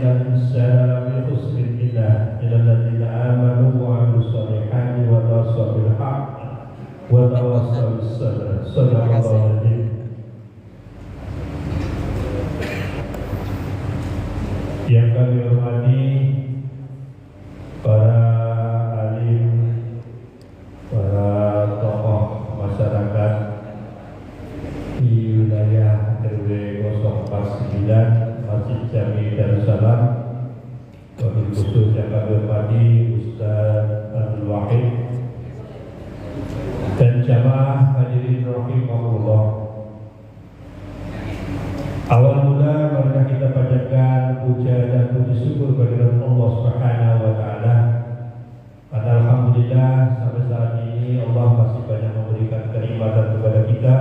الإنسان بحسن الله إلى الذين آمنوا وعملوا الصالحات وتواصوا بالحق وتواصوا بالصبر. صدق الله العظيم. Yang kami hormati para alim, para tokoh masyarakat di wilayah RW 049 Masjid Jami Darussalam, wabil khusus yang kami hormati Ustaz Abdul Wahid dan jamaah hadirin rahimahullah. Awal mula marilah kita panjatkan puja dan puji syukur kepada Allah Subhanahu wa taala. Alhamdulillah sampai saat ini Allah masih banyak memberikan kenikmatan kepada kita.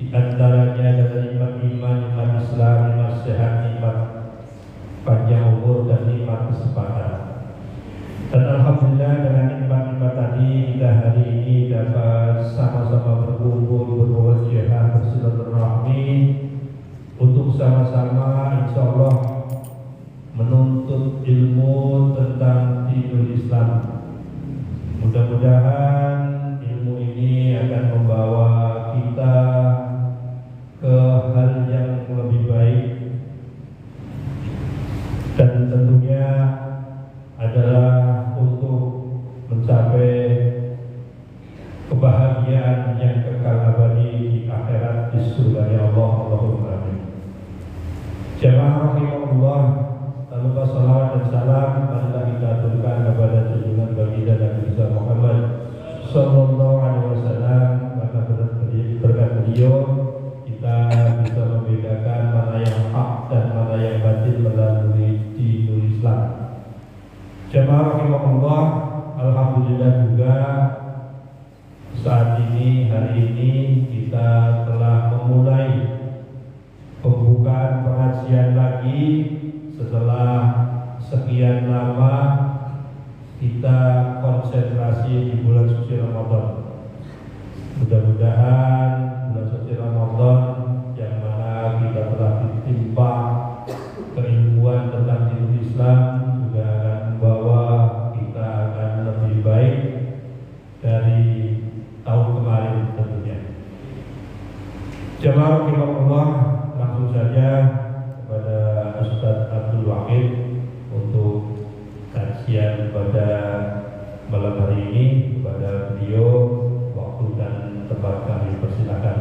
Di antaranya adalah nikmat iman, nikmat Islam, nikmat sehat, nikmat panjang umur dan nikmat kesempatan. Dan alhamdulillah dengan nikmat-nikmat tadi kita hari ini dapat sama-sama berkumpul, berwajah, bersilaturahmi untuk sama-sama insya Allah menuntut ilmu tentang dinul Islam. Mudah-mudahan ilmu ini akan membawa kita ke hal yang lebih baik dan tentunya adalah untuk mencapai kebahagiaan yang kekal abadi di akhirat di surga Allah. Allahumma amin. Jamaah rahimahullah, tak lupa salawat dan salam marilah kita aturkan kepada junjungan baginda Nabi Muhammad sallallahu alaihi wasallam. Maka berkat beliau kita bisa membedakan mana yang hak dan mana yang batil melalui dinul Islam. Jamaah rahimahullah, alhamdulillah juga saat ini, hari ini kita telah memulai pembukaan pengajian lagi setelah sekian lama kita konsentrasi di bulan suci Ramadan. Mudah-mudahan bulan suci Ramadan yang mana kita telah ditimpa keilmuan tentang dinul Islam juga akan membawa kita akan lebih baik dari tahun kemarin tentunya. Jamaah rahimahullah, langsung saja kepada Ustaz Abdul Wahid untuk kajian pada malam hari ini. Kepada beliau waktu dan tempat kami persilakan.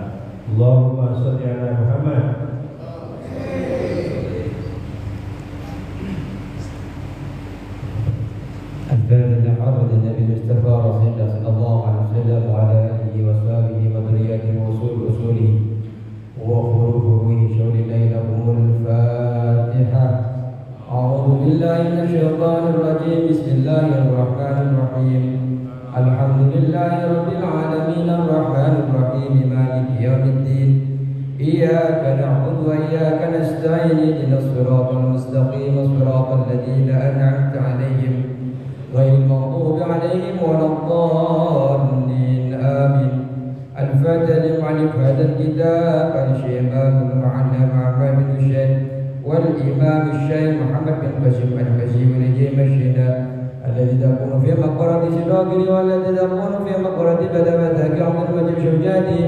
Allahumma sholli ala Muhammad. الفاتحة حضرة النبي المصطفى رسول الله صلى الله عليه وسلم وعلى آله وصحبه وذريته وصول أصوله وخروجه شور الليل أمور الفاتحة. أعوذ بالله من الشيطان الرجيم. بسم الله الرحمن الرحيم. الحمد لله رب العالمين الرحمن الرحيم مالك يوم الدين. إياك نعبد وإياك نستعين اهدنا الصراط المستقيم صراط الذين أنعمت عليهم غير المغضوب عليهم ولا الضالين آمين. الفاتحة لمعلم هذا الكتاب الشيخ المعلم عمرو بن الشيخ والإمام الشيخ محمد بن قاسم الكسيم الجيم الشهداء الذي تكون في مقبرة سراقل والذي تكون في مقبرة بدبة كعبد المجيد شجادي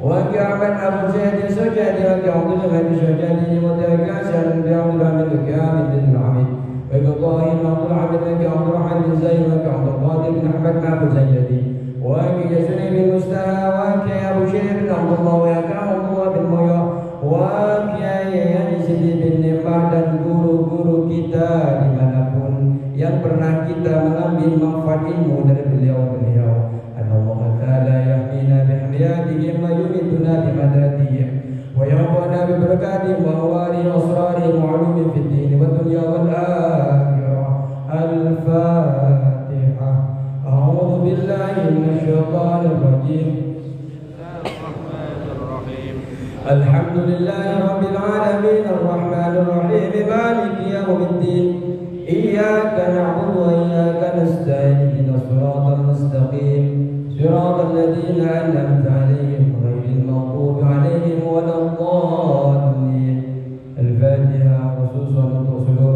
وكعبد أبو زيد سجادي وكعبد المجيد شجادي وتكاسا بعبد الحميد وكعبد بن العميد وكطاهر عبد العبد وكعبد الرحمن بن زيد وكعبد القادر بن أحمد أبو زيدي وكيسري بن مستهى وكي أبو شيخ بن عبد الله وكعبد الله بن ميا وكي يزيد بن Nifah dan guru-guru kita dimanapun yang pernah kita mengambil manfaat ilmu dari beliau-beliau. Allah Ta'ala yahmina bihmiyatihim wa yumituna bimadatihim wa yanfa'una bibarakatihim wa awali asrarihim wa ulumi fid din wa dunya wal akhirah. Al-Fatihah. A'udzu billahi minasyaitonir rajim. Alhamdulillahi rabbil alamin arrahmanir rahim maliki yaumiddin. Iyyaka na'budu wa iyyaka nasta'in ihdinas siratal mustaqim siratal ladzina an'amta 'alaihim ghairil maghdubi 'alaihim waladdallin. Al-Fatihah. Khususan untuk seluruh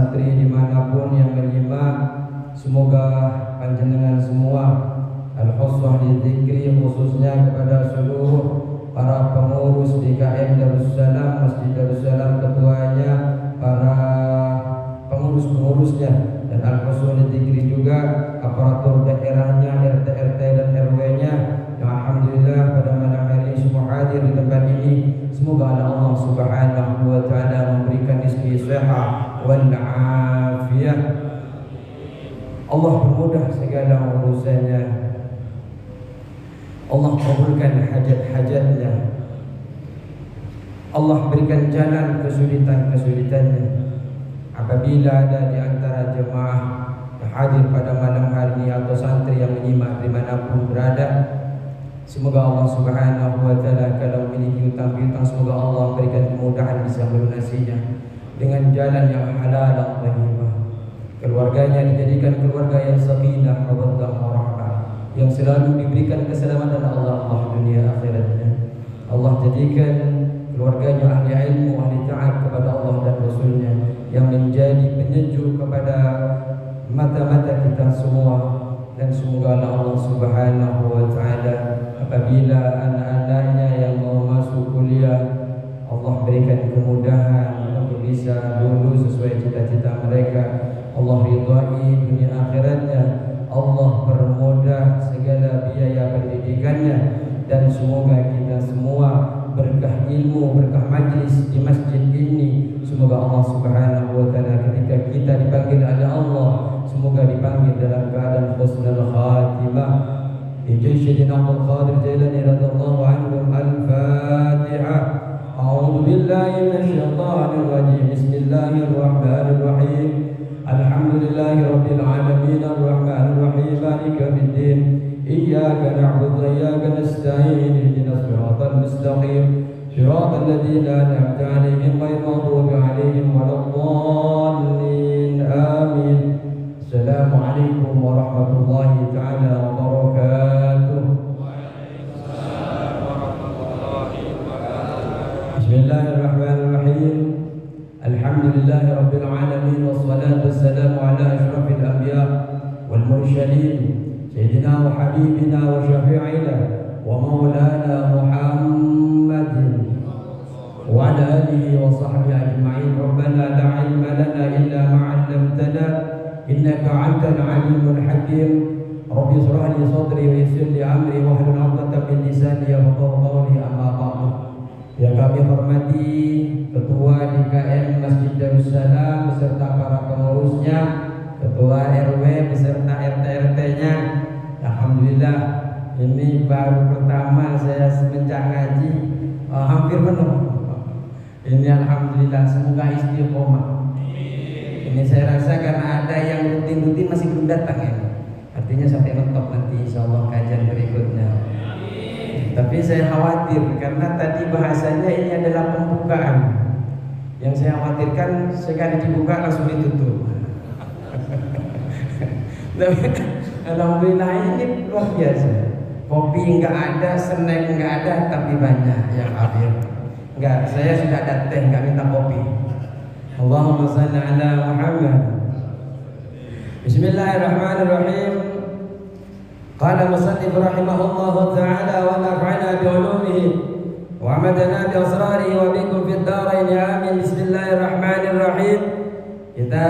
santri dimanapun yang menyimak, semoga panjenengan semua al-huswah dzikri, khususnya kepada seluruh para pengurus DKM Darussalam, Masjid Darussalam, ketuanya, para pengurus-pengurusnya, dan al-huswah dzikri juga aparatur daerahnya, RT dan RW-nya yang alhamdulillah pada malam hari ini semua hadir di tempat ini. Semoga Allah Subhanahu wa taala memberikan rizki sehat wal afiyah. Allah permudah segala urusannya. Allah kabulkan hajat-hajatnya. Allah berikan jalan kesulitan-kesulitannya. Apabila ada di antara jemaah yang hadir pada malam hari ini atau santri yang menyimak dimanapun berada, semoga Allah Subhanahu wa taala kalau memiliki hutang piutang, semoga Allah berikan kemudahan bisa melunasinya dengan jalan yang halal dan thayyibah. Keluarganya dijadikan keluarga yang sakinah, mawaddah, warahmah, yang selalu diberikan keselamatan Allah dunia akhiratnya. Allah jadikan keluarganya ahli ilmu, ahli taat kepada Allah dan Rasulnya, yang menjadi penyejuk kepada mata-mata kita semua. Dan semoga Allah Subhanahu wa taala apabila anak-anaknya yang mau masuk kuliah, Allah berikan kemudahan untuk bisa lulus sesuai cita-cita mereka. Allah ridhai dunia akhiratnya. Allah permudah segala biaya pendidikannya. Dan semoga kita semua berkah ilmu, berkah majlis di masjid ini, semoga Allah Subhanahu wa taala ketika kita dipanggil oleh Allah, semoga dipanggil dalam keadaan husnul khatimah. Sayyidina Abdul Qadir Jailani radhiyallahu anhu. Al-Fatihah. A'udzu billahi minasyaitonir rajim. Bismillahirrahmanirrahim. Alhamdulillahi rabbil alamin, arrahmanir rahim, maliki yaumiddin. Iyyaka na'budu wa iyyaka nasta'in. Ihdinas siratal mustaqim. Siratal ladzina an'amta 'alaihim ghairil maghdubi 'alaihim waladdallin. Amin. Assalamualaikum warahmatullahi taala wabarakatuh. Waalaikumsalam warahmatullahi wabarakatuh. Bismillahirrahmanirrahim. Alhamdulillahi rabbil alamin, wassalatu wassalamu ala asyrafil anbiya wal mursalin, sayyidina wa habibina wa syafi'ina wa maulana Muhammadin wa ala alihi wa sahbihi ajma'in. Rabbana la ilma lana illa ma 'allamtana innaka antal alimul hakim. Rabbi shrah li sadri wa yassir li amri wahlul 'uqdatam min lisani yafqahu qawli. Amma ba'du. Yang kami hormati Ketua DKM Masjid Darussalam beserta para pengurusnya, Ketua RW beserta RT-RT-nya. Alhamdulillah, ini baru pertama saya semenjak ngaji, hampir penuh. Ini alhamdulillah, semoga istiqomah. Ini saya rasa karena ada yang rutin-rutin masih belum datang ya. Artinya sampai mentok nanti insyaallah kajian berikutnya. Tapi saya khawatir karena tadi bahasanya ini adalah pembukaan. Yang saya khawatirkan sekali dibuka langsung ditutup. Alhamdulillah ini luar biasa. Kopi enggak ada, snack enggak ada, tapi banyak yang hadir. Enggak, saya sudah ada teh, enggak minta kopi. Allahumma shalli ala Muhammad. Bismillahirrahmanirrahim. Qala musannif rahimahullahu ta'ala wa nafa'ana bi'ulumihi wa amadana bi asrarihi wa bikum fid dharain amin. Bismillahirrahmanirrahim. Kita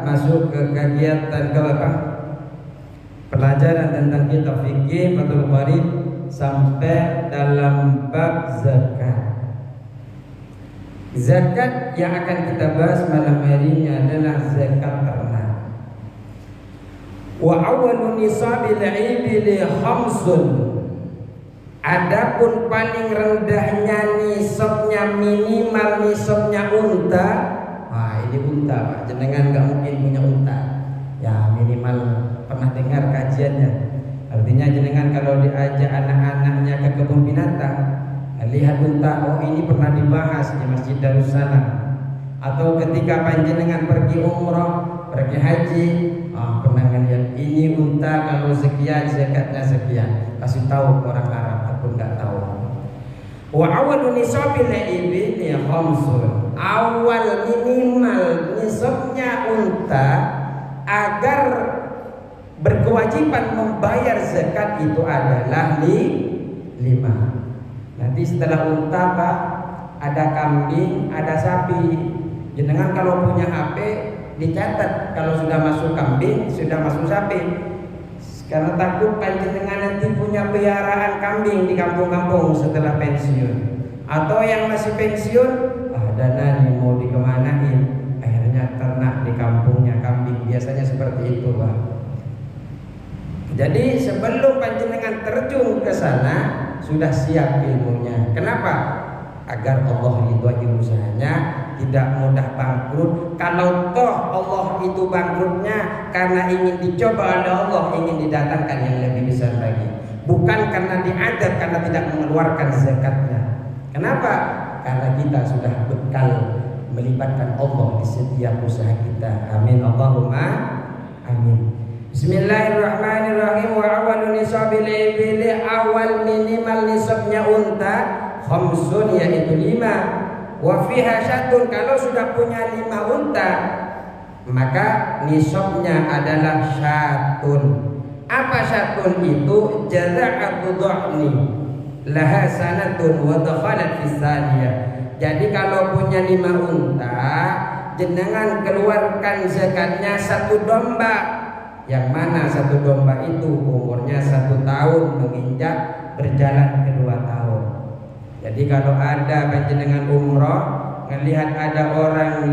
masuk ke kegiatan ke-8, pelajaran tentang kitab fikih Fathul Qarib sampai dalam bab zakat. Zakat yang akan kita bahas malam hari ini adalah zakat ternak. Wa awwalu nisabil ibli khamsun. Adapun paling rendahnya nisabnya, minimal nisabnya unta. Nah, ini unta Pak, jenengan enggak mungkin punya unta. Ya minimal pernah dengar kajiannya. Artinya jenengan kalau diajak anak-anaknya ke kebun binatang, lihat unta, oh ini pernah dibahas di Masjid Darussalam. Atau ketika panjenengan pergi umrah, pergi haji, pernah lihat ini unta kalau sekian zakatnya sekian. Kasih tahu orang Arab ataupun enggak tahu. Wa awwalu nisabil ibli khamsun. awal minimal nisabnya unta agar berkewajiban membayar zakat itu adalah 5. Nanti setelah unta Pak, ada kambing, ada sapi. Jenengan kalau punya HP dicatat kalau sudah masuk kambing, sudah masuk sapi. Karena takut panjenengan nanti punya peliharaan kambing di kampung-kampung setelah pensiun. Atau yang masih pensiun, dana nih mau dikemanain, akhirnya ternak di kampungnya kambing. Biasanya seperti itu Pak. Jadi sebelum panjenengan terjun ke sana sudah siap ilmunya. Kenapa? Agar Allah ridhoi usahanya, tidak mudah bangkrut. Kalau toh Allah itu bangkrutnya karena ingin dicoba oleh Allah, ingin didatangkan yang lebih besar lagi, bukan karena diadab, karena tidak mengeluarkan zakatnya. Kenapa? Karena kita sudah bekal melibatkan Allah di setiap usaha kita. Amin Allahumma amin. Bismillahirrahmanirrahim. Wa awalun nisabil ibli, awal minimal nisabnya unta khamsun, yaitu 5. Wa fiha syatun, kalau sudah punya 5 unta maka nisabnya adalah syatun. Apa syatun itu? Jaza'atu dha'ni laha sanatun wa dakhalat fis saniyah. Jadi kalau punya 5 unta, jenengan keluarkan zakatnya 1 domba. Yang mana 1 domba itu umurnya 1 tahun menginjak berjalan ke 2 tahun. Jadi kalau ada panjenengan umroh ngelihat ada orang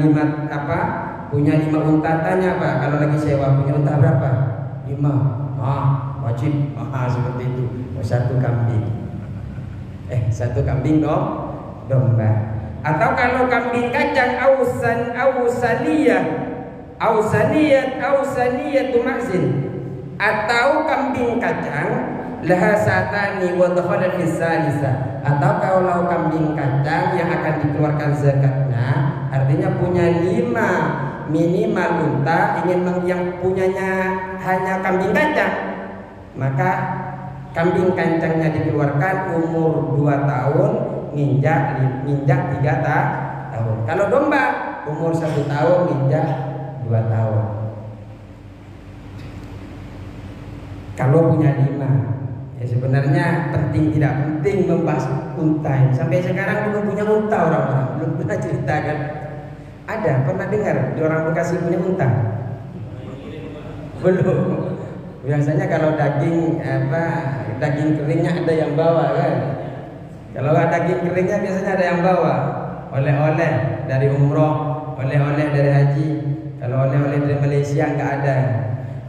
punya 5 unta, tanya Pak, kalau lagi sewa punya unta berapa? 5. Wajib. Seperti itu. 1 kambing. 1 kambing domba. Atau kalau kambing kacang ausaniyatu maksin, atau kambing kacang laha satani wa dakhala fis salisa, atau kalau kambing kacang yang akan dikeluarkan zakatnya artinya punya 5 minimal unta, yang punyanya hanya kambing kacang, maka kambing kacangnya dikeluarkan umur 2 tahun nginjak 3 tahun. Kalau domba umur 1 tahun nginjak 2 tahun. Kalau punya 5, ya sebenarnya penting tidak penting membahas unta ini. Sampai sekarang belum punya unta orang-orang, belum pernah ceritakan. Ada pernah dengar di orang Bekasi punya unta? Belum. Biasanya kalau daging keringnya ada yang bawa kan. Kalau daging keringnya biasanya ada yang bawa. Oleh-oleh dari umroh, oleh-oleh dari haji. Kalau oleh-oleh dari Malaysia enggak ada.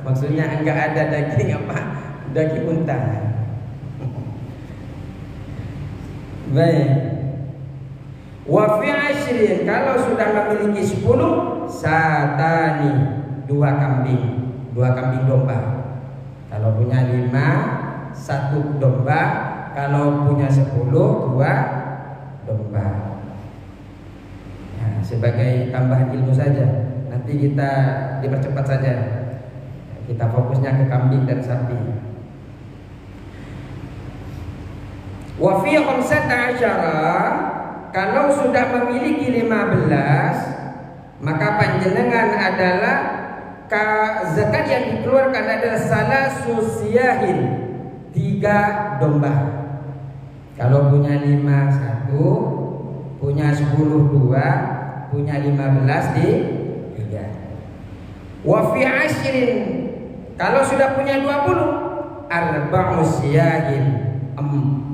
Maksudnya enggak ada daging daging unta. Baik. Wa fi 'ashrin, kalau sudah memiliki 10, satani, 2 kambing domba. Kalau punya 5, 1 domba. Kalau punya 10, 2 domba. Nah, sebagai tambahan ilmu saja. Nanti kita dipercepat saja. Kita fokusnya ke kambing dan sapi. Wa fi 15, kalau sudah memiliki 15, maka panjenengan adalah zakat yang dikeluarkan adalah salasu siyahin, 3 domba. Kalau punya 5, 1, punya 10, 2, punya 15 3. Wa fi 'ashrin, kalau sudah punya 20, arba'u siyahin, 4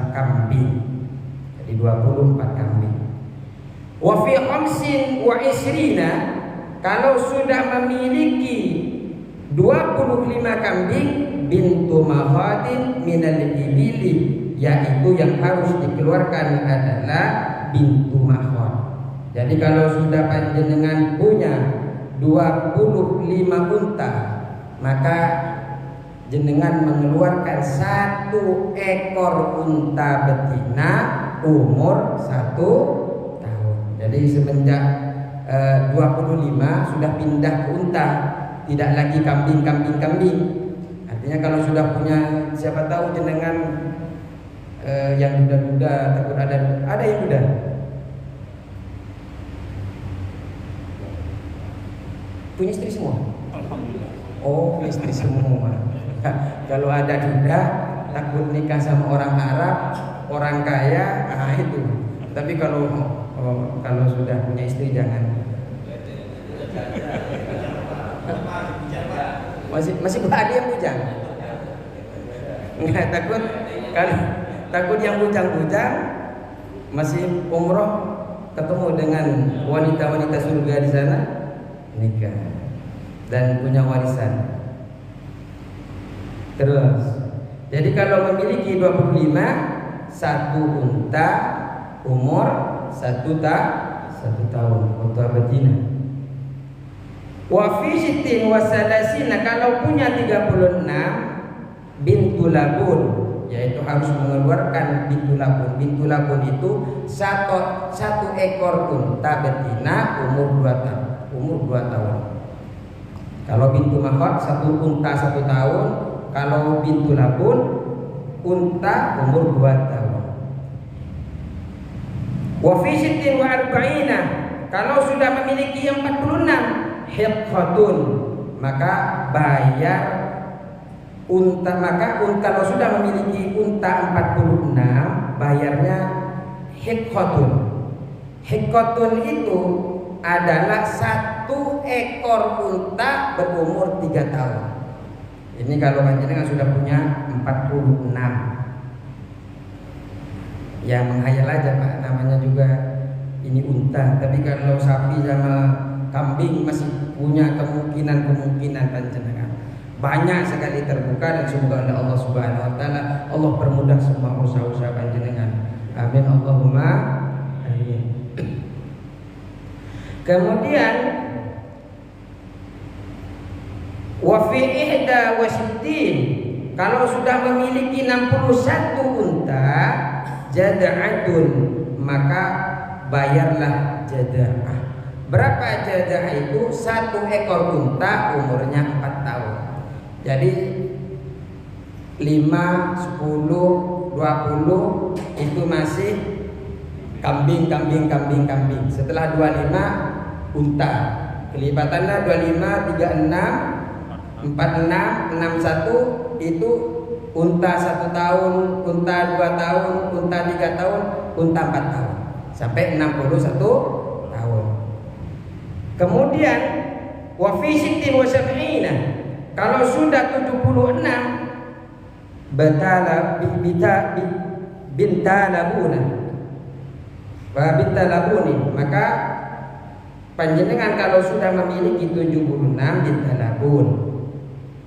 kambing. Jadi 24 kambing. Wa fi 25, kalau sudah memiliki 25 kambing, bintu mahadin minal ibili, yaitu yang harus dikeluarkan adalah bintu mahad. Jadi kalau sudah panjenengan punya 25 unta, maka jenengan mengeluarkan 1 ekor unta betina umur 1 tahun. Jadi semenjak 25 sudah pindah ke unta, tidak lagi kambing. Artinya kalau sudah punya, siapa tahu jenengan yang duda-duda, takut ada yang duda. Punya istri semua? Alhamdulillah. Oh, istri semua. Kalau ada duda takut nikah sama orang Arab, orang kaya, nah itu. Tapi kalau sudah punya istri jangan. Masih ada yang bujang? Enggak takut kalau takut yang bujang-bujang masih umroh ketemu dengan wanita-wanita surga di sana, nikah dan punya warisan. Terus, jadi kalau memiliki 25, satu unta umur 1 tahun, unta betina. Wa fi sittin wa salasina, kalau punya 36, bintu labun, yaitu harus mengeluarkan bintu labun. Bintu labun itu satu ekor unta betina umur 2 tahun. Kalau bintu mahot satu unta 1 tahun, kalau bintu labun unta umur 2 tahun. Wa fi sittin wa arba'ina, kalau sudah memiliki 46, hiqqatun, maka bayar unta, kalau sudah memiliki unta 46, bayarnya hiqqatun. Hiqqatun itu adalah 1 ekor unta berumur 3 tahun. Ini kalau panjenengan sudah punya 46. Ya menghayal aja Pak, namanya juga ini unta. Tapi kalau sapi sama kambing masih punya kemungkinan panjenengan. Banyak sekali terbuka, dan semoga oleh Allah Subhanahu wa taala Allah permudah semua usaha-usaha panjenengan. Amin Allahumma amin. Kemudian wa fi ihda wa sittin, kalau sudah memiliki 61 unta, jada'atun, maka bayarlah jada'ah. Berapa jada'ah itu? 1 ekor unta umurnya 4 tahun. Jadi 5, 10, 20 itu masih kambing. Setelah 25 unta. Kelipatannya 25, 36, 46, 61 itu unta 1 tahun, unta 2 tahun, unta 3 tahun, unta 4 tahun, sampai 61 tahun. Kemudian wa fi sittin wa sab'ina, kalau sudah 76, bintalabuni, maka panjenengan kalau sudah memiliki 76 bintalabun,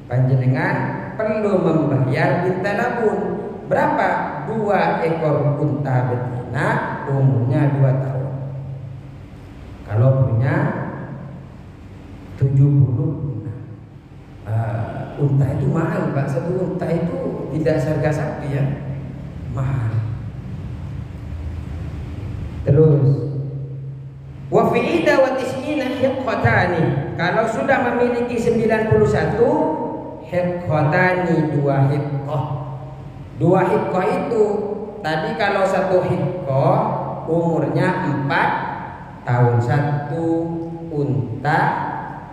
panjenengan perlu membayar bintalabun. Berapa? 2 ekor unta betina umurnya 2 tahun. Kalau punya 70 unta itu mahal Pak. 1 unta itu tidak seharga sapi ya, mahal. Terus wa fi ida wa tis'ina hiqqatani, kalau sudah memiliki 91 hiqqatani, 2 hiqqah. 2 hiqqah itu tadi kalau 1 hiqqah umurnya 4 tahun, 1 unta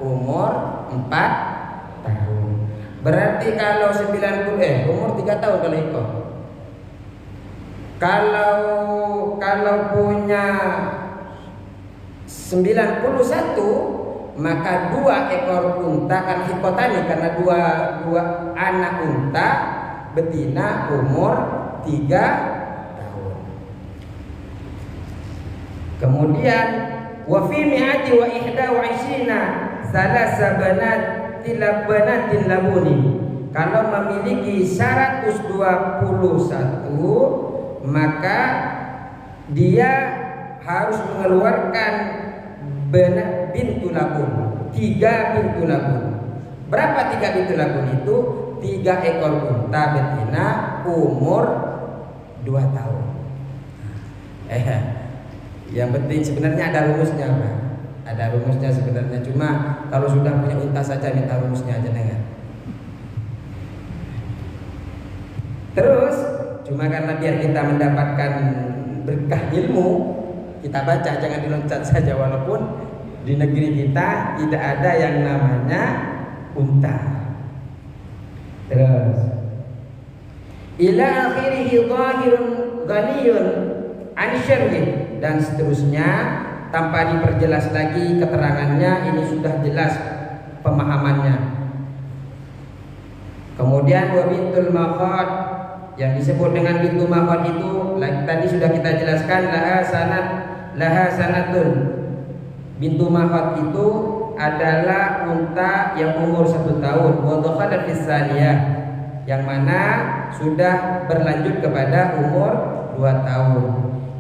umur 4 tahun. Berarti kalau 90 umur 3 tahun kalau hiqqah. Kalau punya 91, maka 2 ekor unta kan hiqqatani, karena dua anak unta betina umur 3 tahun. Kemudian wa fi mi'ati wa ihda wa isina salasa banatin labuni, kalau memiliki 121, maka dia harus mengeluarkan bintu labun, 3 bintu labun. Berapa 3 bintu labun itu? 3 ekor unta betina umur 2 tahun. Yang penting sebenarnya ada rumusnya Pak. Ada rumusnya sebenarnya, cuma kalau sudah punya unta saja minta rumusnya aja dengan. Terus cuma karena biar kita mendapatkan berkah ilmu, kita baca, jangan diloncat saja, walaupun Di negeri kita tidak ada yang namanya unta. Terus ila akhirih zahirun ghaniyun an syarhi, dan seterusnya tanpa diperjelas lagi keterangannya, ini sudah jelas pemahamannya. Kemudian wa bintul makhad, yang disebut dengan bintu makhad itu tadi sudah kita jelaskan, laha sanatun. Bintu makhad itu adalah unta yang umur 1 tahun, wa dakhalat fis saniyah, yang mana sudah berlanjut kepada umur 2 tahun.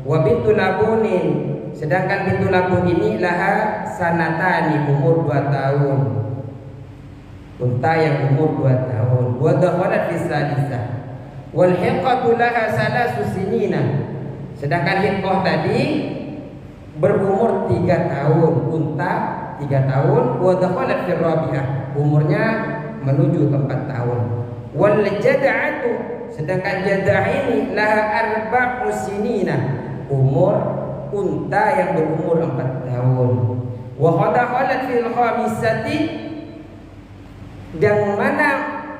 Wa bintu labunin, sedangkan bintu labun ini laha sanatani, umur 2 tahun. Unta yang umur 2 tahun. Wa dakhalat fis salisah. Wal hiqatu laha salasu sinina, sedangkan hiqah tadi berumur 3 tahun, unta 3 tahun. Wa dakhalat fir rabi'ah, umurnya menuju ke 4 tahun. Wal jada'atu, sedangkan jadah ini laha arba'u sinina, umur unta yang berumur 4 tahun. Wa dakhalat fil khamisati, yang mana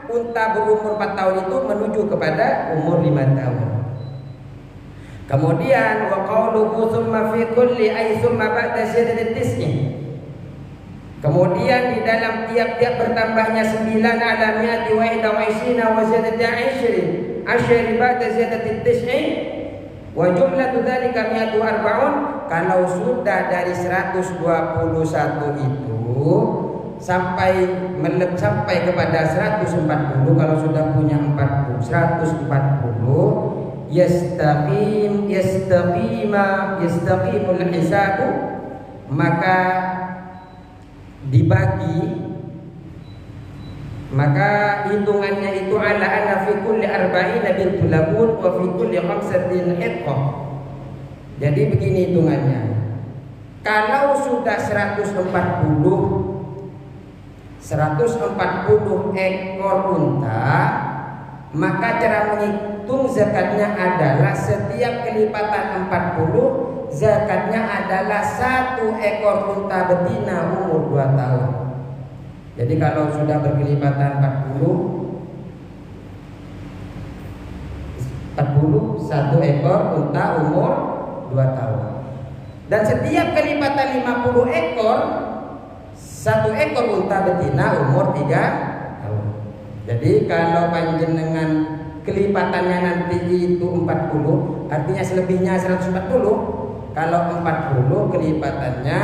unta berumur 4 tahun itu menuju kepada umur 5 tahun. Kemudian wa qawluhu thumma fi kulli ay thumma ba'da ziyadati tis'in, kemudian di dalam tiap-tiap bertambahnya 9 ala mi'ati wa ihda wa ishrina wa ziyadati 10 ba'da ziyadati tis'in wa jumlatu dzalika mi'atu arba'un, kalau sudah dari 121 itu sampai kepada 140, kalau sudah punya 140 yastaqimul hisabu, maka dibagi, maka hitungannya itu ala anna fi kulli arba'ina bintul labun wa fi kulli khamsatin hiqqah. Jadi begini hitungannya, kalau sudah 140 ekor unta, maka cara menghitung zakatnya adalah setiap kelipatan 40, zakatnya adalah 1 ekor unta betina umur 2 tahun. Jadi kalau sudah berkelipatan 40, 1 ekor unta umur 2 tahun. Dan setiap kelipatan 50 ekor, 1 ekor unta betina umur 3 tahun. Jadi kalau panjenengan kelipatannya nanti itu 40, artinya selebihnya 140. Kalau 40 kelipatannya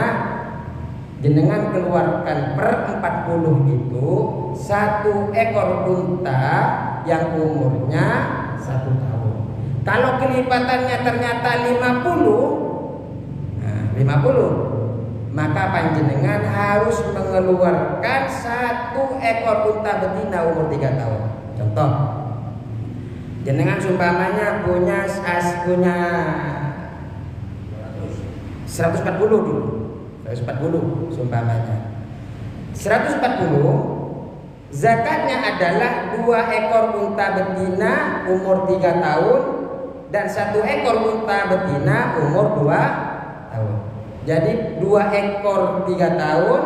jenengan keluarkan per 40 itu 1 ekor unta yang umurnya 1 tahun. Kalau kelipatannya ternyata 50, maka panjenengan harus mengeluarkan 1 ekor unta betina umur 3 tahun. Contoh, jenengan sumpamanya punya 140 dulu. 140 sumpamanya. 140 zakatnya adalah 2 ekor unta betina umur 3 tahun dan 1 ekor unta betina umur 2 tahun. Jadi 2 ekor 3 tahun,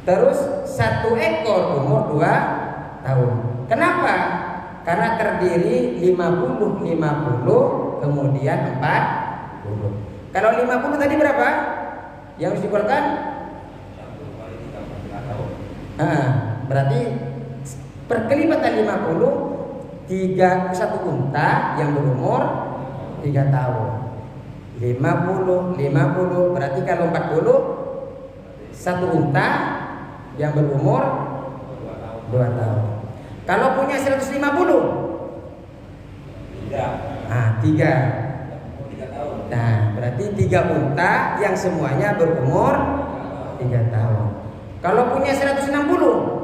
terus 1 ekor umur 2 tahun. Kenapa? Karena terdiri 50, kemudian 40. Kalau 50 tadi berapa? Yang harus dikeluarkan? Berarti perkelipatan 50, 1 unta yang berumur 3 tahun. 50 berarti kalau 40 1 unta yang berumur 2 tahun. Kalau punya 150 3. Nah, berarti 3 unta yang semuanya berumur 3 tahun. Kalau punya 160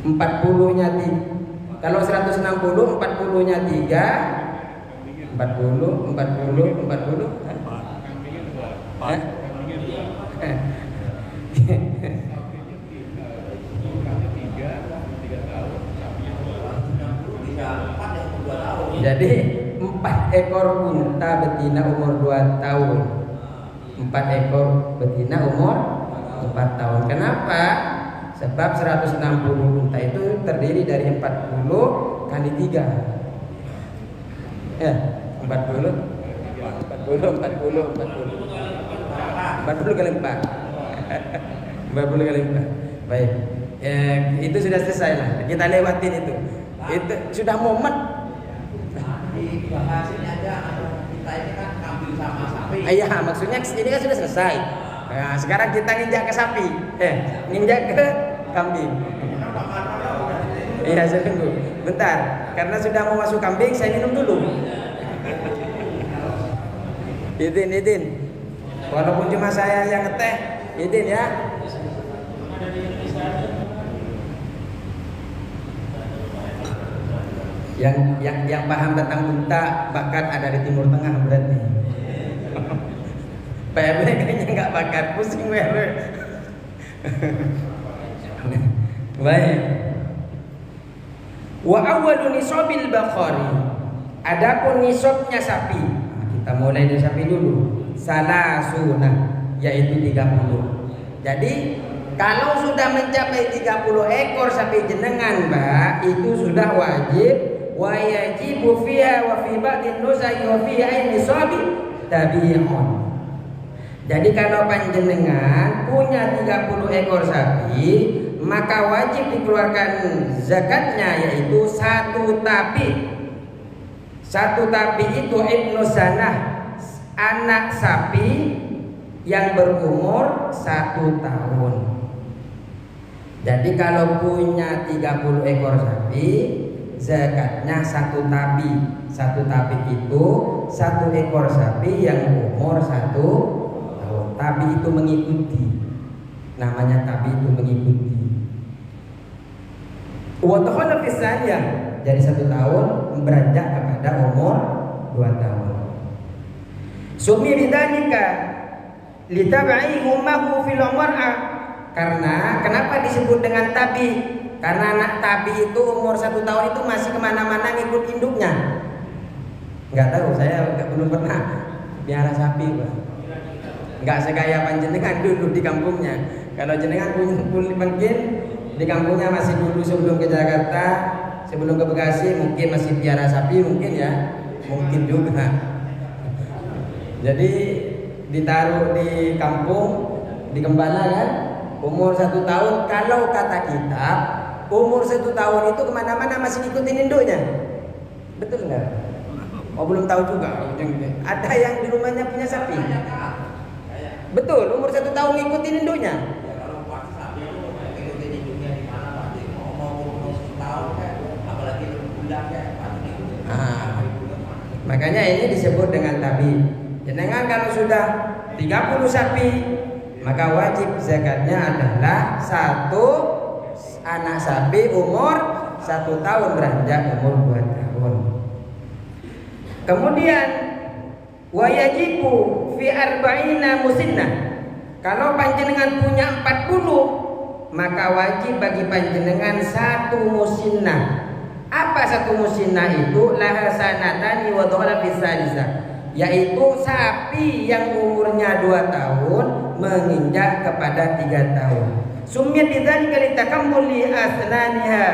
40-nya kalau 160 40-nya 3 40 40 Jadi 4 ekor unta betina umur 2 tahun. 4 ekor betina umur 4 tahun. Kenapa? Sebab 160 unta itu terdiri dari 40 kali 3. Ya, 40 kali 4. 40 kali 4. Baik. Itu sudah selesai lah. Kita lewatin itu. Itu sudah momen. Hasilnya aja kita ini kan ambil sama sapi. Iya, maksudnya ini kan sudah selesai. Nah, sekarang kita nginjak ke sapi. Nginjak ke kambing. Iya, saya tunggu. Bentar, karena sudah mau masuk kambing, saya minum dulu. Idin. Walaupun cuma saya yang ngeteh, Idin ya. Yang paham tentang unta bakat ada di Timur Tengah berarti. PMB kayaknya nggak bakat, pusing wewe. Baik. Wa awwalu nisabil baqari. Adapun nisabnya sapi. Kita mulai dari sapi dulu. Salasuna, yaitu 30. Jadi kalau sudah mencapai 30 ekor sapi jenengan, Mbak, itu sudah wajib wa yajibu fiha wa fi ba'din nusai wa fi aini sabi tabi'un. Jadi kalau panjenengan punya 30 ekor sapi, maka wajib dikeluarkan zakatnya, yaitu 1 tabi. 1 tabi itu ibnu sanah, anak sapi yang berumur 1 tahun. Jadi kalau punya 30 ekor sapi, zakatnya 1 tabi. 1 tabi itu 1 ekor sapi yang umur 1 tahun. Tabi itu mengikuti. Namanya tabi itu mengikuti. Wa takhalla fi saniyah. Jadi 1 tahun beranjak kepada umur 2 tahun. Sumi bidzalika litab'i ummahu fil mar'a. Karena kenapa disebut dengan tabi? Karena anak tabi itu umur 1 tahun itu masih kemana-mana ngikut induknya. Nggak tahu, saya belum pernah piara sapi, Pak. Nggak segaya panjenengan dulu di kampungnya. Kalau jenengan mungkin di kampungnya masih dulu sebelum ke Jakarta, sebelum ke Bekasi mungkin masih piara sapi, mungkin ya, mungkin juga. Jadi ditaruh di kampung, di Gembala kan, umur 1 tahun. Kalau kata kitab, umur 1 tahun itu kemana-mana masih ngikutin induknya. Betul nggak? Oh, belum tahu juga. Ada yang di rumahnya punya sapi. Betul, umur 1 tahun ngikutin induknya. Ya kalau pas sapi itu ngikutin induknya di mana pasti mau umur 1 tahun kan, apalagi bulan kan pasti ngikutin. Makanya ini disebut dengan tabi. Jenengan kalau sudah 30 sapi, maka wajib zakatnya adalah 1 anak sapi umur 1 tahun beranjak umur 2 tahun. Kemudian wayajibu fi arba'ina musinnah. Kalau panjenengan punya 40, maka wajib bagi panjenengan 1 musinnah. Apa 1 musinnah itu? Laha sanatani wa dhala fi salisah. Yaitu sapi yang umurnya 2 tahun menginjak kepada 3 tahun. Sumiyat bidzalika litakammuli asnaniha.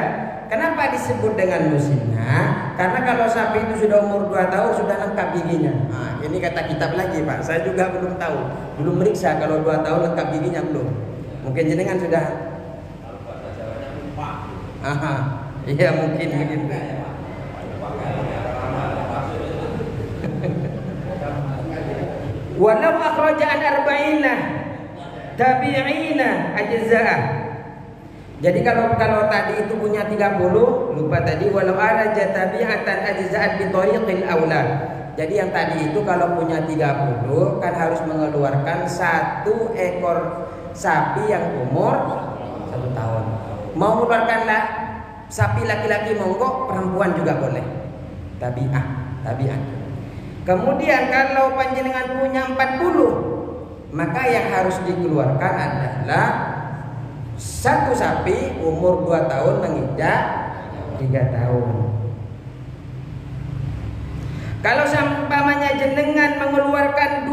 Kenapa disebut dengan musinnah? Karena kalau sapi itu sudah umur 2 tahun sudah lengkap giginya. Ini kata kitab lagi, Pak. Saya juga belum tahu. Belum meriksa kalau 2 tahun lengkap giginya belum. Mungkin jenengan sudah. Iya mungkin begitu. Walau akhraja an arba'ina tabi'ina ajza'ah. Jadi kalau tadi itu punya 30, lupa tadi walau araja tabi'atan ajza'at bi tariqil aula. Jadi yang tadi itu kalau punya 30 kan harus mengeluarkan 1 ekor sapi yang umur 1 tahun. Mau mengeluarkanlah sapi laki-laki monggo, perempuan juga boleh. Tabi'ah. Kemudian kalau panjenengan punya 40, maka yang harus dikeluarkan adalah 1 sapi umur 2 tahun menginjak 3 tahun. Kalau seumpamanya jenengan mengeluarkan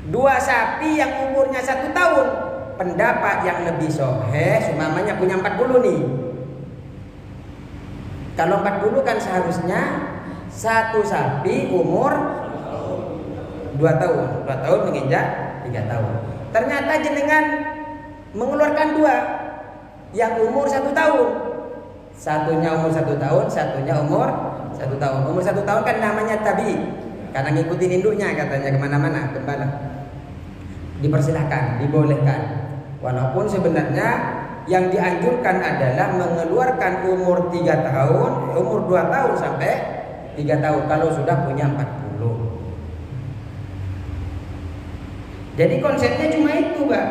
dua sapi yang umurnya 1 tahun, pendapat yang lebih soheh seumpamanya punya 40 nih. Kalau 40 kan seharusnya satu sapi umur 2 tahun. 2 tahun menginjak 3 tahun. Ternyata jenengan mengeluarkan 2 yang umur 1 tahun. Satunya umur 1 tahun, satunya umur 1 tahun. Umur 1 tahun kan namanya tabi, karena ngikutin induknya katanya kemana-mana, gembala. Dipersilahkan, dibolehkan. Walaupun sebenarnya yang dianjurkan adalah mengeluarkan umur 3 tahun, umur 2 tahun sampai 3 tahun kalau sudah punya 40. Jadi konsepnya cuma itu, Pak.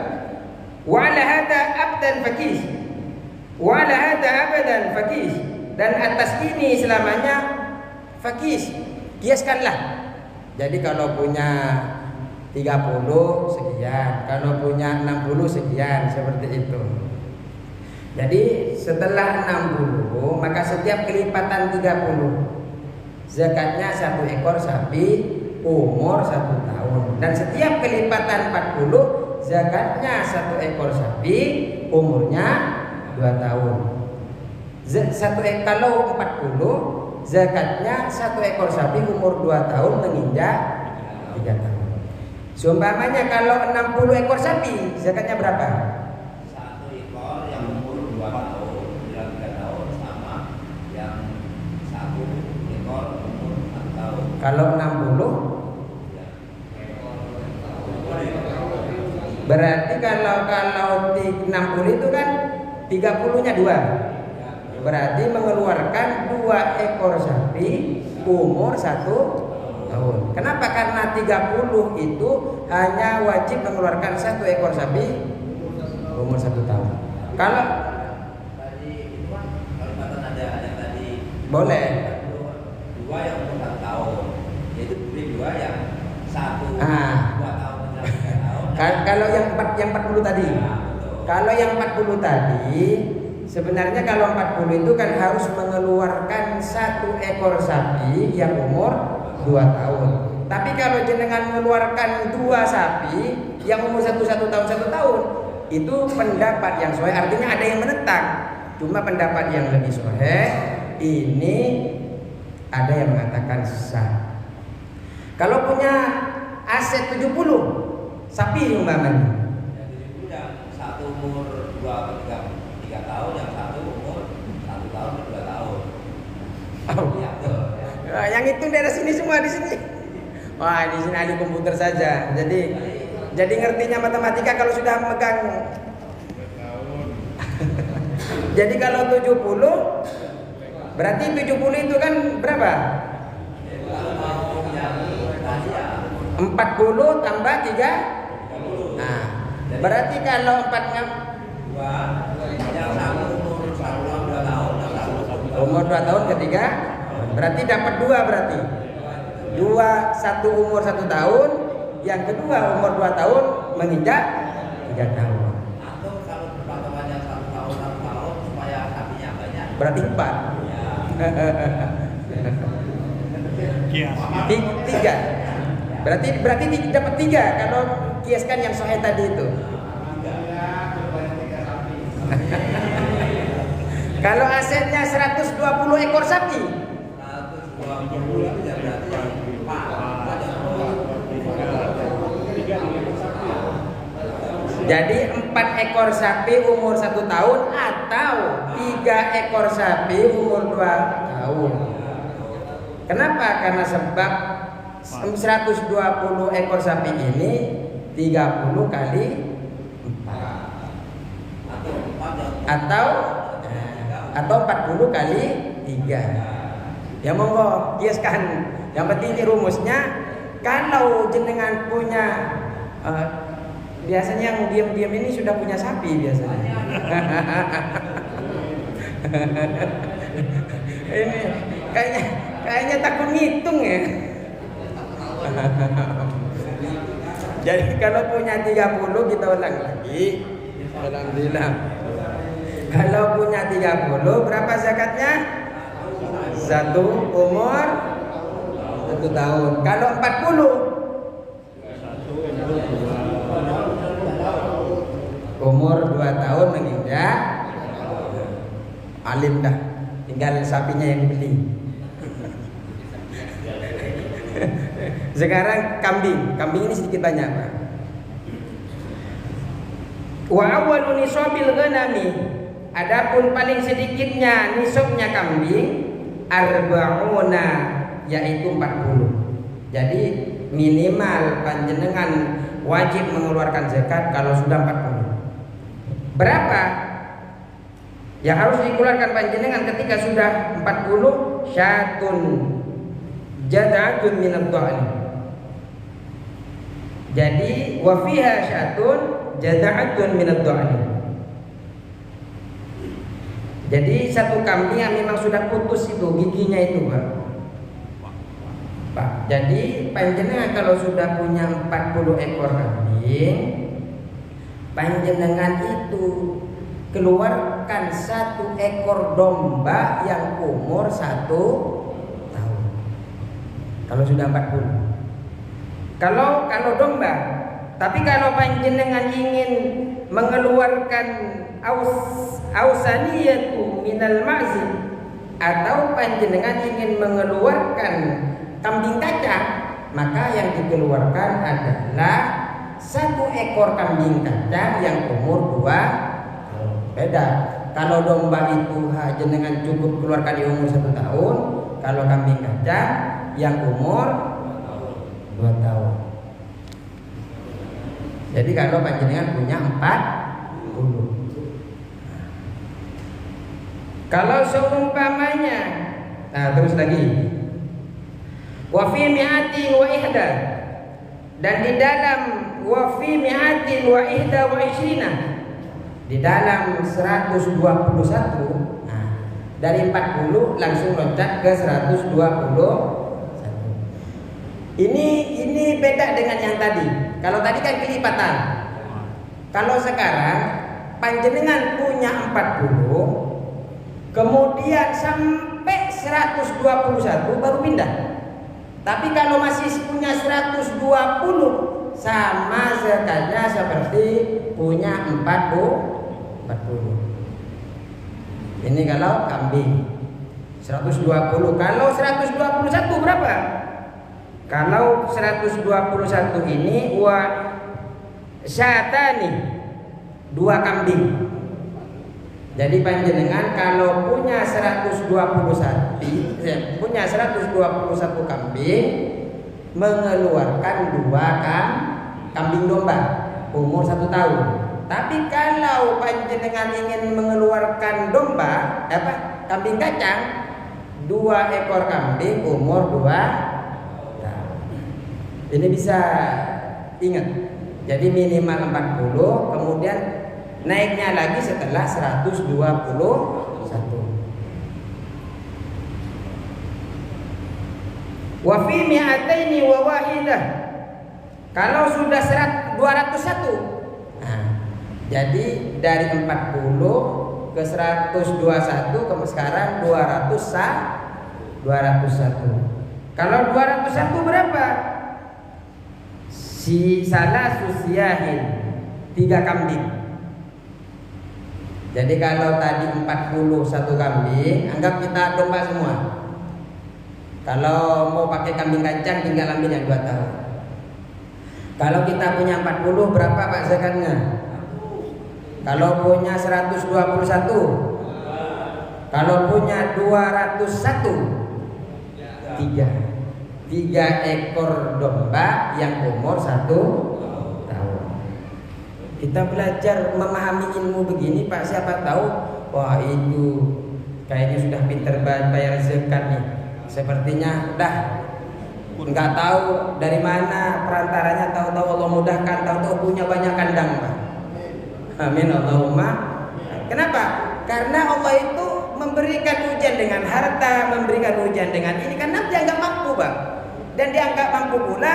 Wala hada abdan fakis. Wala hada abadan fakis. Dan atas ini selamanya fakis. Kiaskanlah. Jadi kalau punya 30 sekian, kalau punya 60 sekian, seperti itu. Jadi setelah 60 maka setiap kelipatan 30 zakatnya 1 ekor sapi umur 1 tahun, dan setiap kelipatan 40 zakatnya 1 ekor sapi umurnya 2 tahun. Kalau 40 zakatnya 1 ekor sapi umur 2 tahun menginjak 3 tahun. Seumpamanya kalau 60 ekor sapi zakatnya berapa? 1 ekor yang umur 2 tahun, yang 3 tahun sama yang 1 ekor umur 1 tahun. Kalau 60 berarti kalau 60 itu kan 30-nya 2. Berarti mengeluarkan 2 ekor sapi umur 1 tahun. Kenapa? Karena 30 itu hanya wajib mengeluarkan 1 ekor sapi umur 1 tahun. Kalau tadi itu kan kalau ada yang tadi boleh 2 yang umur 1 tahun, yaitu beli 2 yang 1 2 tahun dan 3 tahun. Kalau yang 40 tadi, kalau yang 40 tadi sebenarnya kalau 40 itu kan harus mengeluarkan 1 ekor sapi yang umur 2 tahun. Tapi kalau jenengan mengeluarkan 2 sapi yang umur 1 tahun 1 tahun, itu pendapat yang sahih, artinya ada yang menentang. Cuma pendapat yang lebih sahih ini ada yang mengatakan sah. Kalau punya aset 70 sapi umpamanya, Yang 70 yang 1 umur 2 atau 3 tahun, yang 1 umur 1 tahun atau 2 tahun. Iya, betul. Yang itu daerah sini semua di sini. Wah, di sini ahli komputer saja. Jadi ngertinya matematika kalau sudah megang. Jadi kalau 70 berarti 70 itu kan berapa? 40 tambah 3. Nah, berarti kalau 4 yang 1 umur 1 tahun 2 tahun, yang 1 umur 2 tahun ketiga berarti dapat 2 berarti. 1 umur 1 tahun, yang kedua umur 2 tahun menginjak 3 tahun. atau kalau patokannya 1 tahun 1 tahun supaya sapinya banyak. Berarti 4. Tiga. Berarti dapat 3 kalau kiaskan yang sahih tadi itu. Kalau asetnya 120 ekor sapi, 120 itu ya berarti 4. jadi 4 ekor sapi umur 1 tahun atau 3 ekor sapi umur 2 tahun. Kenapa? Karena sebab 120 ekor sapi ini 30 kali 4 atau 40 kali 3. Ya monggo kiaskan. Yang penting ini rumusnya. Kalau jenengan punya biasanya yang diam-diam ini sudah punya sapi biasanya. Ini kayaknya takut ngitung ya. Jadi kalau punya 30 kita ulang lagi. Alhamdulillah. Kalau punya 30 berapa zakatnya? Satu umur 1 tahun. Kalau 40 umur 2 tahun menginjak alim dah, tinggal sapinya yang dibeli. Sekarang kambing ini sedikit banyak, Pak. Wa awwalu nisabil ghanami, adapun paling sedikitnya nisabnya kambing arba'una, yaitu 40. Jadi minimal panjenengan wajib mengeluarkan zakat kalau sudah 40. Berapa yang harus dikeluarkan panjenengan ketika sudah 40? Syatun jad'atun minad dha'ni. Jadi wa fiha syatun jad'atun minad dha'ni. Jadi satu kambing yang memang sudah putus itu giginya itu, Pak. Jadi panjenengan kalau sudah punya 40 ekor kambing, panjenengan itu keluarkan 1 ekor domba yang umur 1 tahun. Kalau sudah 40. Kalau domba, tapi kalau panjenengan ingin mengeluarkan ausaniyatu minal ma'zin, atau panjenengan ingin mengeluarkan kambing kacang, maka yang dikeluarkan adalah 1 ekor kambing kacang yang umur 2 tahun. Beda. Kalau domba itu jenengan cukup keluarkan di umur 1 tahun. Kalau kambing kacang yang umur 2 tahun. Jadi kalau panjenengan punya 40. Kalau seumpamanya, nah terus lagi, wa fi mi'atin wa ihda, dan di dalam wa fi mi'atin wa ihda wa ishrina, di dalam 121, nah, dari 40 langsung loncat ke 121. Ini beda dengan yang tadi. Kalau tadi kan kelipatan. Kalau sekarang panjenengan punya 40, kemudian sampai 121 baru pindah. Tapi kalau masih punya 120, sama zakatnya seperti punya 40. Ini kalau kambing 120. Kalau 121 berapa? Kalau 121 ini wa syatani, 2 kambing. Jadi panjenengan kalau punya 121 kambing, mengeluarkan 2 kambing domba umur 1 tahun. Tapi kalau panjenengan ingin mengeluarkan kambing kacang, 2 ekor kambing umur 2 tahun. Ini bisa ingat. Jadi minimal 40, kemudian naiknya lagi setelah 121. Wa fi mi'ataini wa wahidah. Kalau sudah 201. Nah, jadi dari 40 ke 121 ke sekarang 201. Kalau 201 berapa? Salah susiahin, 3 kambing. Jadi kalau tadi 41 kambing, anggap kita domba semua. Kalau mau pakai kambing kacang tinggal ambil yang 2 tahun. Kalau kita punya 40 berapa Pak zakatnya? Kalau punya 121, kalau punya 201, 3 ekor domba yang umur 1 tahun. Kita belajar memahami ilmu begini Pak, siapa tahu wah itu kayaknya sudah pinter bayar zakat nih. Sepertinya dah nggak tahu dari mana perantaranya, tahu-tahu Allah mudahkan, tahu-tahu punya banyak kandang Pak. Amin Allahumma. Kenapa? Karena Allah itu memberikan ujian dengan harta, memberikan ujian dengan ini karena dia nggak mampu Pak. Dan dianggap mampu pula,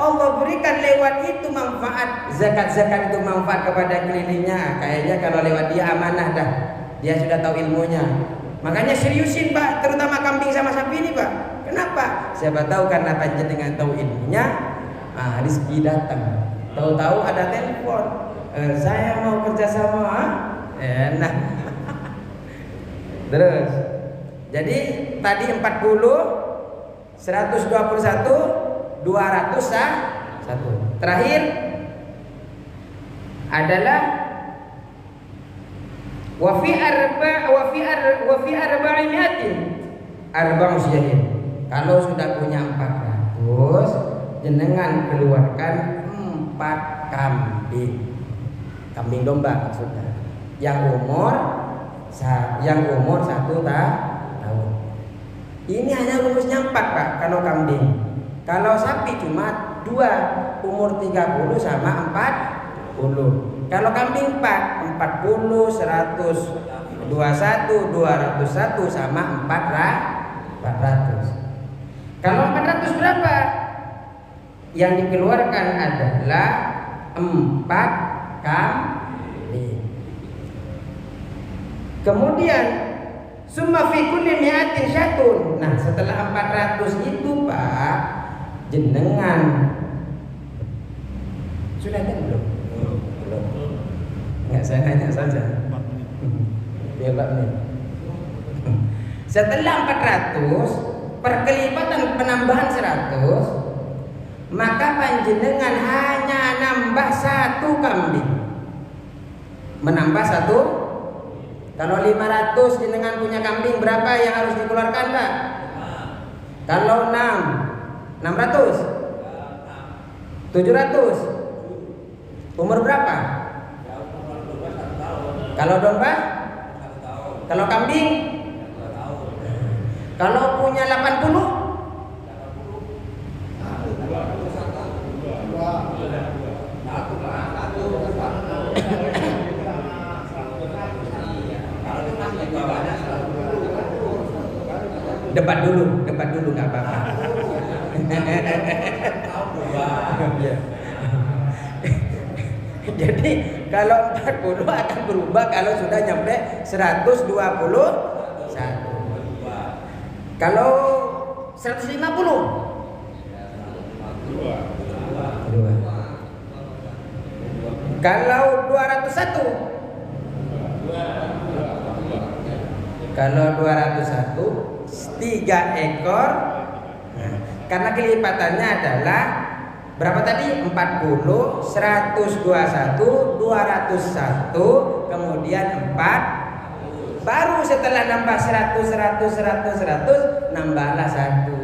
Allah berikan lewat itu manfaat. Zakat-zakat itu manfaat kepada kelilingnya. Kayaknya kalau lewat dia amanah dah, dia sudah tahu ilmunya. Makanya seriusin Pak, terutama kambing sama sapi ini Pak. Kenapa? Siapa tahu karena panjenengan tahu ilmunya, rezeki datang. Tahu-tahu ada telepon, saya mau kerjasama, enak. Terus, jadi tadi 40, 121, 201. Terakhir adalah wa fi arba'imiatin arba'u syahid. Kalau sudah punya 400, jenengan keluarkan 4 kambing. Kambing domba maksudnya. Yang umur 1 tahun. Ini hanya rumusnya 4 Pak kalau kambing. Kalau sapi cuma 2, umur 30 sama 40. Kalau kambing 40, 100, 21, 201 sama 400. Kalau 400 berapa? Yang dikeluarkan adalah 4 kambing. Kemudian summa fi kulli mi'atin syatun. Nah, setelah 400 itu Pak, jenengan sudah ada belum? Belum. Enggak, saya nanya saja. Biar Pak nih. Setelah 400 perkelipatan penambahan 100, maka panjenengan hanya nambah 1 kambing. Menambah 1. Kalau 500 jenengan punya kambing, berapa yang harus dikeluarkan Pak? Kalau 600, 700. Umur berapa? Kalau domba? Kalau kambing? Kalau punya 80? Debat dulu nggak apa-apa. Jadi kalau 40 akan berubah kalau sudah nyampe 121. Kalau 150? 2. Kalau 201? Kalau 201 3 ekor. Karena kelipatannya adalah berapa tadi? 40, 121, 201, kemudian 4. Baru setelah nambah 100, nambahlah 1.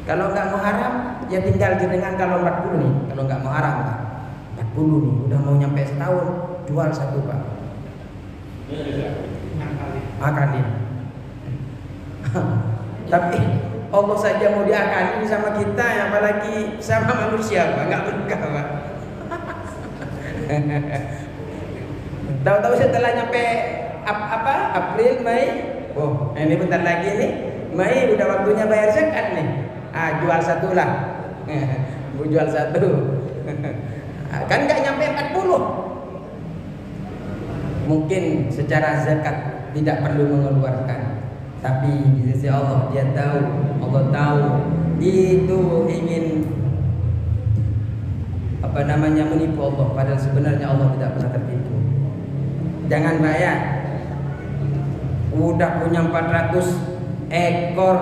Kalau nggak mau haram, ya tinggal jenengan kalau 40 nih. Kalau nggak mau haram, 40 nih, udah mau nyampe setahun, jual 1 Pak. Akalin. Tapi Allah saja mau diakalin sama kita, apalagi sama manusia Pak, nggak berkah Pak. Tahu-tahu setelah nyampe April, Mei, ini bentar lagi nih, Mei udah waktunya bayar zakat nih. Jual 1 lah. Jual 1. Kan nggak nyampe 40. Mungkin secara zakat tidak perlu mengeluarkan, tapi di sisi Allah Dia tahu, Allah tahu itu ingin menipu Allah, padahal sebenarnya Allah tidak pernah tertipu. Jangan Pak ya, udah punya 400 ekor,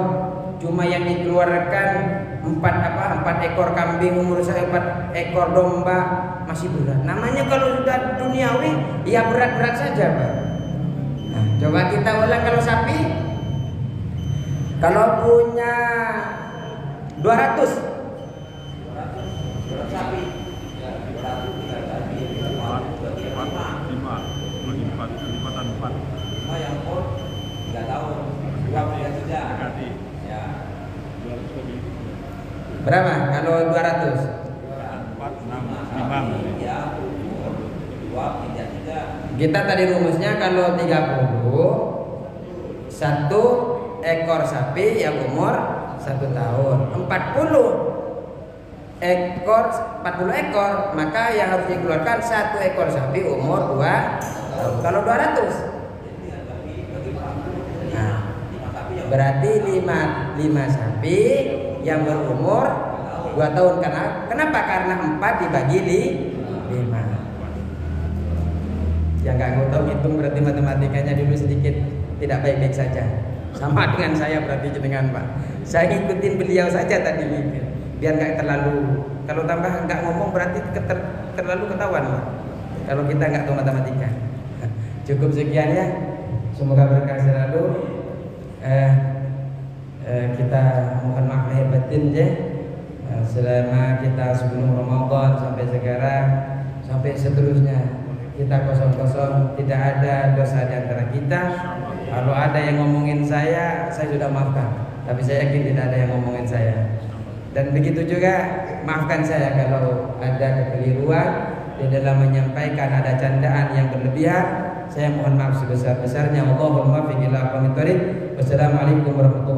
cuma yang dikeluarkan 4 ekor kambing, umur 4 ekor domba, masih berat. Namanya kalau sudah duniawi, ya berat-berat saja Pak. Nah, coba kita ulang kalau sapi. Kalau punya 200 sapi, 5 yang umur 3 tahun, 2 bulan sudah. Ya. Berapa kalau 200? 4, 6, 5. Kita tadi rumusnya kalau 30, 1 ekor sapi yang umur 1 tahun, 40 ekor, maka yang harus dikeluarkan 1 ekor sapi umur 2 tahun. Kalau 200 Berarti 5 sapi yang berumur 2 tahun. Kenapa? Karena 4 dibagi 5. Yang nggak tahu hitung berarti matematikanya dulu sedikit tidak baik-baik saja. Sama dengan saya berarti dengan Pak. Saya ngikutin beliau saja tadi mikir. Biar nggak terlalu, kalau tambah nggak ngomong berarti terlalu ketahuan Pak. Kalau kita nggak tahu matematika. Cukup sekian ya. Semoga berkah selalu. Kita mohon maaf lahir batin ya. Selama kita sebelum Ramadan sampai sekarang sampai seterusnya kita kosong-kosong, tidak ada dosa di antara kita. Kalau ada yang ngomongin saya sudah maafkan. Tapi saya yakin tidak ada yang ngomongin saya. Dan begitu juga maafkan saya kalau ada kekeliruan di dalam menyampaikan, ada candaan yang berlebihan. Saya mohon maaf sebesar-besarnya. Allahumma fi ila aqwamit thoriq. Wassalamualaikum warahmatullahi wabarakatuh.